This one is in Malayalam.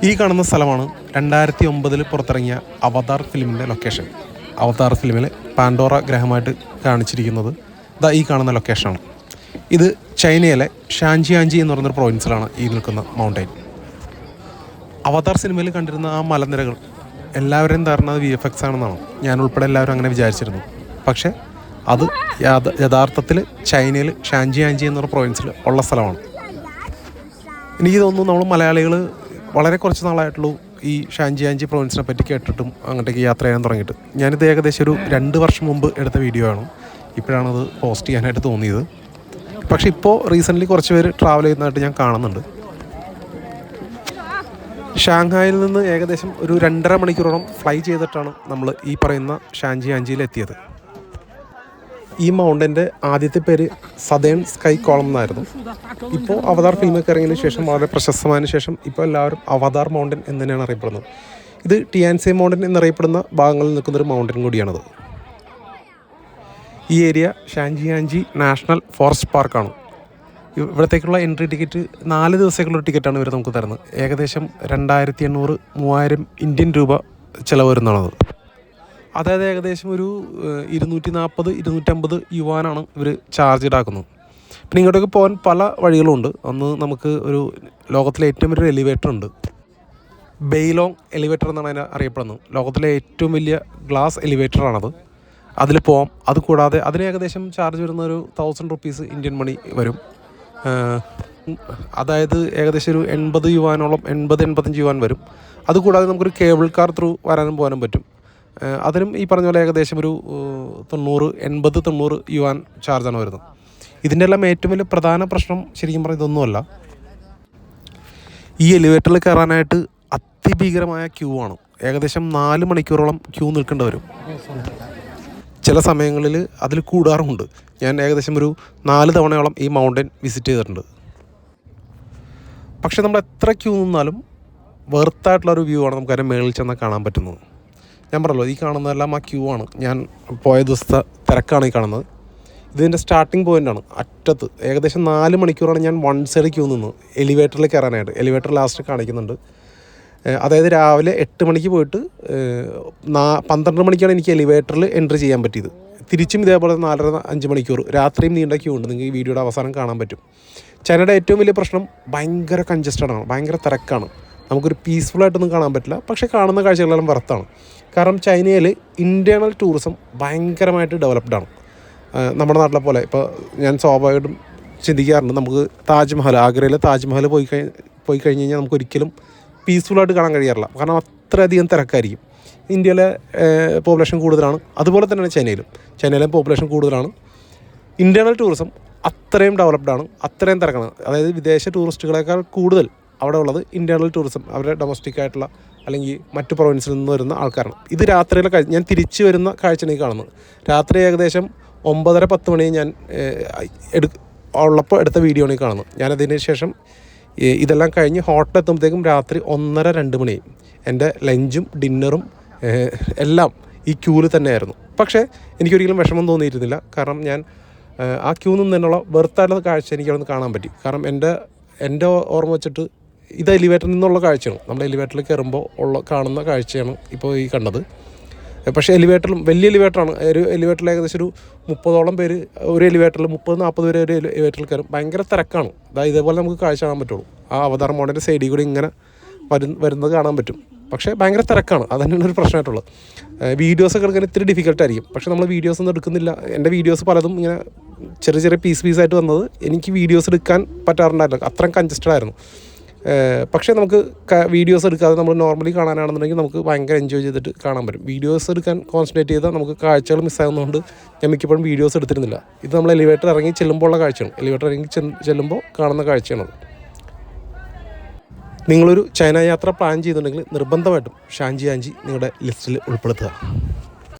ഈ കാണുന്ന സ്ഥലമാണ് 2009 പുറത്തിറങ്ങിയ അവതാർ ഫിലിമിൻ്റെ ലൊക്കേഷൻ. അവതാർ ഫിലിമിൽ പാൻഡോറ ഗ്രഹമായിട്ട് കാണിച്ചിരിക്കുന്നത് ഈ കാണുന്ന ലൊക്കേഷനാണ്. ഇത് ചൈനയിലെ ഷാൻജിയാഞ്ചി എന്ന് പറയുന്നൊരു പ്രൊവിൻസിലാണ് ഈ നിൽക്കുന്ന മൗണ്ടൈൻ. അവതാർ സിനിമയിൽ കണ്ടിരുന്ന ആ മലനിരകൾ എല്ലാവരെയും ധാരണ VFX ആണെന്നാണ്. ഞാൻ ഉൾപ്പെടെ എല്ലാവരും അങ്ങനെ വിചാരിച്ചിരുന്നു. പക്ഷേ അത് യഥാർത്ഥത്തിൽ ചൈനയിൽ ഷാൻജിയാഞ്ചി എന്നൊരു പ്രൊവിൻസിൽ ഉള്ള സ്ഥലമാണ്. എനിക്ക് തോന്നുന്നു നമ്മൾ മലയാളികൾ വളരെ കുറച്ച് നാളായിട്ടുള്ളൂ ഈ ഷാൻജിയാഞ്ചി പ്രൊവിൻസിനെ പറ്റി കേട്ടിട്ടും അങ്ങോട്ടേക്ക് യാത്ര ചെയ്യാൻ തുടങ്ങിയിട്ട്. ഞാനിത് ഏകദേശം ഒരു 2 വർഷം മുമ്പ് എടുത്ത വീഡിയോ ആണ്. ഇപ്പോഴാണത് പോസ്റ്റ് ചെയ്യാനായിട്ട് തോന്നിയത്. പക്ഷേ ഇപ്പോൾ റീസെൻ്റ്ലി കുറച്ച് പേര് ട്രാവൽ ചെയ്യുന്നതായിട്ട് ഞാൻ കാണുന്നുണ്ട്. ഷാങ്ഹായിൽ നിന്ന് ഏകദേശം ഒരു 2.5 മണിക്കൂറോളം ഫ്ലൈ ചെയ്തിട്ടാണ് നമ്മൾ ഈ പറയുന്ന ഷാൻജിയാഞ്ചിയിൽ എത്തിയത്. ഈ മൗണ്ടൻ്റെ ആദ്യത്തെ പേര് സദേൺ സ്കൈ കോളം എന്നായിരുന്നു. ഇപ്പോൾ അവതാർ ഫിലിമൊക്കെ ഇറങ്ങിയതിന് ശേഷം വളരെ പ്രശസ്തമായതിനു ശേഷം ഇപ്പോൾ എല്ലാവരും അവതാർ മൗണ്ടൻ എന്ന് തന്നെയാണ് അറിയപ്പെടുന്നത്. ഇത് ടിയാൻസെ മൗണ്ടൻ എന്നറിയപ്പെടുന്ന ഭാഗങ്ങളിൽ നിൽക്കുന്നൊരു മൗണ്ടൻ കൂടിയാണത്. ഈ ഏരിയ ഷാൻജിയാഞ്ചി നാഷണൽ ഫോറസ്റ്റ് പാർക്കാണ്. ഇവിടത്തേക്കുള്ള എൻട്രി ടിക്കറ്റ് 4 ദിവസത്തേക്കുള്ള ടിക്കറ്റാണ് ഇവർ നമുക്ക് തരുന്നത്. ഏകദേശം 2800-3000 ഇന്ത്യൻ രൂപ ചിലവ് വരുന്നതാണത്. അതായത് ഏകദേശം ഒരു 240-250 യുവാനാണ് ഇവർ ചാർജ് ഈടാക്കുന്നത്. പിന്നെ ഇങ്ങോട്ടേക്ക് പോകാൻ പല വഴികളുമുണ്ട്. അന്ന് നമുക്ക് ഒരു ലോകത്തിലെ ഏറ്റവും വലിയൊരു എലിവേറ്റർ ഉണ്ട്. ബെയ്ലോങ് എലിവേറ്റർ എന്നാണ് അതിനെ അറിയപ്പെടുന്നത്. ലോകത്തിലെ ഏറ്റവും വലിയ ഗ്ലാസ് എലിവേറ്ററാണത്. അതിൽ പോകാം. അതുകൂടാതെ അതിന് ഏകദേശം ചാർജ് വരുന്ന ഒരു 1000 റുപ്പീസ് ഇന്ത്യൻ മണി വരും. അതായത് ഏകദേശം ഒരു 80 യുവാനോളം 80-85 യുവാൻ വരും. അതുകൂടാതെ നമുക്കൊരു കേബിൾ കാർ ത്രൂ വരാനും പോകാനും പറ്റും. അതിനും ഈ പറഞ്ഞ പോലെ ഏകദേശം ഒരു 80-90 യുവാൻ ചാർജാണ് വരുന്നത്. ഇതിൻ്റെ എല്ലാം ഏറ്റവും വലിയ പ്രധാന പ്രശ്നം ശരിക്കും പറഞ്ഞാൽ ഇതൊന്നുമല്ല. ഈ എലിവേറ്ററിൽ കയറാനായിട്ട് അതിഭീകരമായ ക്യൂ ആണ്. ഏകദേശം 4 മണിക്കൂറോളം ക്യൂ നിൽക്കേണ്ടി വരും. ചില സമയങ്ങളിൽ അതിൽ കൂടാറുമുണ്ട്. ഞാൻ ഏകദേശം ഒരു 4 തവണയോളം ഈ മൗണ്ടൻ വിസിറ്റ് ചെയ്തിട്ടുണ്ട്. പക്ഷേ നമ്മൾ എത്ര ക്യൂ നിന്നാലും വെർത്തായിട്ടുള്ളൊരു വ്യൂ ആണ് നമുക്ക് അതിൻ്റെ മേളിൽ ചെന്നാൽ കാണാൻ പറ്റുന്നത്. ഞാൻ പറഞ്ഞല്ലോ, ഈ കാണുന്നതെല്ലാം ആ ക്യൂ ആണ്. ഞാൻ പോയ ദിവസത്തെ തിരക്കാണ് ഈ കാണുന്നത്. ഇതിൻ്റെ സ്റ്റാർട്ടിങ് പോയിൻ്റാണ് അറ്റത്ത്. ഏകദേശം 4 മണിക്കൂറാണ് ഞാൻ വൺ സൈഡ് ക്യൂ നിന്ന് എലിവേറ്ററിൽ കയറാനായിട്ട്. എലിവേറ്റർ ലാസ്റ്റ് കാണിക്കുന്നുണ്ട്. അതായത് രാവിലെ 8 മണിക്ക് പോയിട്ട് 12 മണിക്കാണ് എനിക്ക് എലിവേറ്ററിൽ എൻട്രി ചെയ്യാൻ പറ്റിയത്. തിരിച്ചും ഇതേപോലെ 4-5 മണിക്കൂർ രാത്രിയും നീണ്ട ക്യൂ ഉണ്ട്. നിങ്ങൾക്ക് ഈ വീഡിയോയുടെ അവസാനം കാണാൻ പറ്റും. ചൈനയുടെ ഏറ്റവും വലിയ പ്രശ്നം ഭയങ്കര കൺജസ്റ്റഡാണ്, ഭയങ്കര തിരക്കാണ്. നമുക്കൊരു പീസ്ഫുള്ളായിട്ടൊന്നും കാണാൻ പറ്റില്ല. പക്ഷേ കാണുന്ന കാഴ്ചകളെല്ലാം വർത്താണ്. കാരണം ചൈനയിൽ ഇൻറ്റേർണൽ ടൂറിസം ഭയങ്കരമായിട്ട് ഡെവലപ്ഡാണ്. നമ്മുടെ നാട്ടിലെ പോലെ ഇപ്പോൾ ഞാൻ സ്വാഭാവികമായിട്ടും ചിന്തിക്കാറുണ്ട്, നമുക്ക് താജ്മഹൽ, ആഗ്രയിലെ താജ്മഹൽ പോയി കഴിഞ്ഞ് കഴിഞ്ഞാൽ നമുക്കൊരിക്കലും പീസ്ഫുള്ളായിട്ട് കാണാൻ കഴിയാറില്ല. കാരണം അത്രയധികം തിരക്കായിരിക്കും. ഇന്ത്യയിലെ പോപ്പുലേഷൻ കൂടുതലാണ്. അതുപോലെ തന്നെയാണ് ചൈനയിലെ പോപ്പുലേഷൻ കൂടുതലാണ്. ഇൻറ്റേർണൽ ടൂറിസം അത്രയും ഡെവലപ്ഡാണ്, അത്രയും തിരക്കാണ്. അതായത് വിദേശ ടൂറിസ്റ്റുകളെക്കാൾ കൂടുതൽ അവിടെ ഉള്ളത് ഇൻറ്റേർണൽ ടൂറിസം, അവരുടെ ഡൊമസ്റ്റിക് ആയിട്ടുള്ള അല്ലെങ്കിൽ മറ്റു പ്രൊവിൻസിൽ നിന്ന് വരുന്ന ആൾക്കാരാണ്. ഇത് രാത്രിയിലെ ഞാൻ തിരിച്ചു വരുന്ന കാഴ്ചയാണ് ഈ കാണുന്നത്. രാത്രി ഏകദേശം 9:30-10 മണി ഞാൻ ഉള്ളപ്പോൾ എടുത്ത വീഡിയോ ആണ് ഈ കാണുന്നത്. ഞാനതിന് ശേഷം ഇതെല്ലാം കഴിഞ്ഞ് ഹോട്ടലെത്തുമ്പോഴത്തേക്കും രാത്രി 1:30-2 മണിയായി. എൻ്റെ ലഞ്ചും ഡിന്നറും എല്ലാം ഈ ക്യൂവിൽ തന്നെയായിരുന്നു. പക്ഷേ എനിക്കൊരിക്കലും വിഷമം തോന്നിയിരുന്നില്ല. കാരണം ഞാൻ ആ ക്യൂ നിന്നുള്ള വെറുത്തായിട്ടുള്ള കാഴ്ച എനിക്ക് അവിടെ നിന്ന് കാണാൻ പറ്റി. കാരണം എൻ്റെ ഓർമ്മ വെച്ചിട്ട് ഇത് എലിവേറ്ററിൽ നിന്നുള്ള കാഴ്ചയാണ്. നമ്മൾ എലിവേറ്ററിൽ കയറുമ്പോൾ കാണുന്ന കാഴ്ചയാണ് ഇപ്പോൾ ഈ കണ്ടത്. പക്ഷേ എലിവേറ്ററിലും വലിയ എലിവേറ്ററാണ്. ഒരു എലിവേറ്ററിൽ ഏകദേശം ഒരു 30ഓളം പേര് ഒരു എലിവേറ്ററിൽ 30-40 പേര് ഒരു എലിവേറ്ററിൽ കയറും. ഭയങ്കര തിരക്കാണ്. ഇതേപോലെ നമുക്ക് കാഴ്ച കാണാൻ പറ്റുള്ളൂ. ആ അവതാർ മോഡലിൻ്റെ സൈഡിൽ കൂടി ഇങ്ങനെ വരുന്നത് കാണാൻ പറ്റും. പക്ഷേ ഭയങ്കര തിരക്കാണ്. അത് തന്നെയാണ് ഒരു പ്രശ്നമായിട്ടുള്ളത്. വീഡിയോസൊക്കെ എടുക്കാൻ ഇത്തിരി ഡിഫിക്കൽട്ടായിരിക്കും. പക്ഷേ നമ്മൾ വീഡിയോസൊന്നും എടുക്കുന്നില്ല. എൻ്റെ വീഡിയോസ് പലതും ഇങ്ങനെ ചെറിയ പീസായിട്ട് വന്നത് എനിക്ക് വീഡിയോസ് എടുക്കാൻ പറ്റാറുണ്ടായില്ല. അത്രയും കൺജസ്റ്റഡ് ആയിരുന്നു. പക്ഷേ നമുക്ക് വീഡിയോസ് എടുക്കാതെ നമ്മൾ നോർമലി കാണാനാണെന്നുണ്ടെങ്കിൽ നമുക്ക് ഭയങ്കര എൻജോയ് ചെയ്തിട്ട് കാണാൻ പറ്റും. വീഡിയോസ് എടുക്കാൻ കോൺസെൻട്രേറ്റ് ചെയ്താൽ നമുക്ക് കാഴ്ചകൾ മിസ്സാകുന്നതുകൊണ്ട് ഞാൻ മിക്കപ്പോഴും വീഡിയോസ് എടുത്തിരുന്നില്ല. ഇത് നമ്മൾ എലിവേറ്റർ ഇറങ്ങി ചെല്ലുമ്പോൾ ഉള്ള കാഴ്ചയാണ്. എലിവേറ്റർ ഇറങ്ങി ചെല്ലുമ്പോൾ കാണുന്ന കാഴ്ചയാണത്. നിങ്ങളൊരു ചൈന യാത്ര പ്ലാൻ ചെയ്യുന്നുണ്ടെങ്കിൽ നിർബന്ധമായിട്ടും ഷാൻജിയാഞ്ചി നിങ്ങളുടെ ലിസ്റ്റിൽ ഉൾപ്പെടുത്തുക.